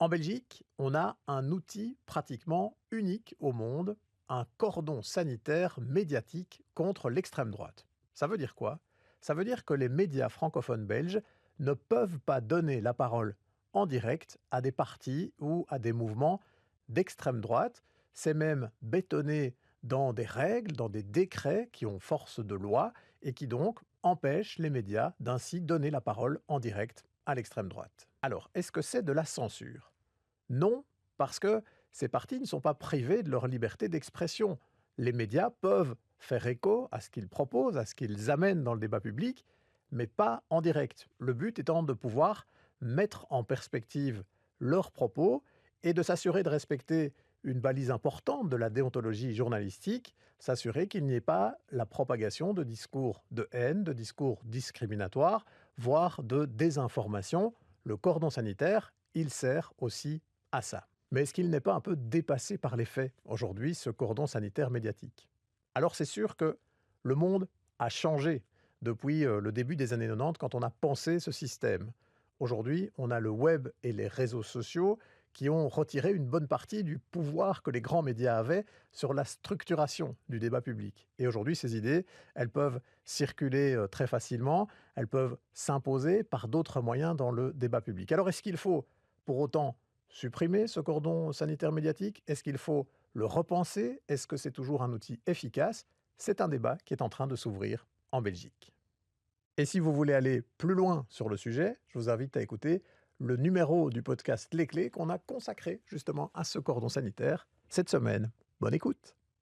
En Belgique, on a un outil pratiquement unique au monde, un cordon sanitaire médiatique contre l'extrême droite. Ça veut dire quoi? Ça veut dire que les médias francophones belges ne peuvent pas donner la parole en direct à des partis ou à des mouvements d'extrême droite. C'est même bétonné dans des règles, dans des décrets qui ont force de loi et qui donc empêchent les médias d'ainsi donner la parole en direct à l'extrême droite. Alors, est-ce que c'est de la censure? Non, parce que ces partis ne sont pas privés de leur liberté d'expression. Les médias peuvent faire écho à ce qu'ils proposent, à ce qu'ils amènent dans le débat public, mais pas en direct. Le but étant de pouvoir mettre en perspective leurs propos et de s'assurer de respecter une balise importante de la déontologie journalistique, s'assurer qu'il n'y ait pas la propagation de discours de haine, de discours discriminatoires, voire de désinformation. Le cordon sanitaire, il sert aussi à ça. Mais est-ce qu'il n'est pas un peu dépassé par les faits aujourd'hui, ce cordon sanitaire médiatique? Alors c'est sûr que le monde a changé depuis le début des années 90 quand on a pensé ce système. Aujourd'hui, on a le web et les réseaux sociaux qui ont retiré une bonne partie du pouvoir que les grands médias avaient sur la structuration du débat public. Et aujourd'hui, ces idées, elles peuvent circuler très facilement, elles peuvent s'imposer par d'autres moyens dans le débat public. Alors est-ce qu'il faut pour autant supprimer ce cordon sanitaire médiatique? Est-ce qu'il faut le repenser? Est-ce que c'est toujours un outil efficace? C'est un débat qui est en train de s'ouvrir en Belgique. Et si vous voulez aller plus loin sur le sujet, je vous invite à écouter le numéro du podcast Les Clés qu'on a consacré justement à ce cordon sanitaire cette semaine. Bonne écoute!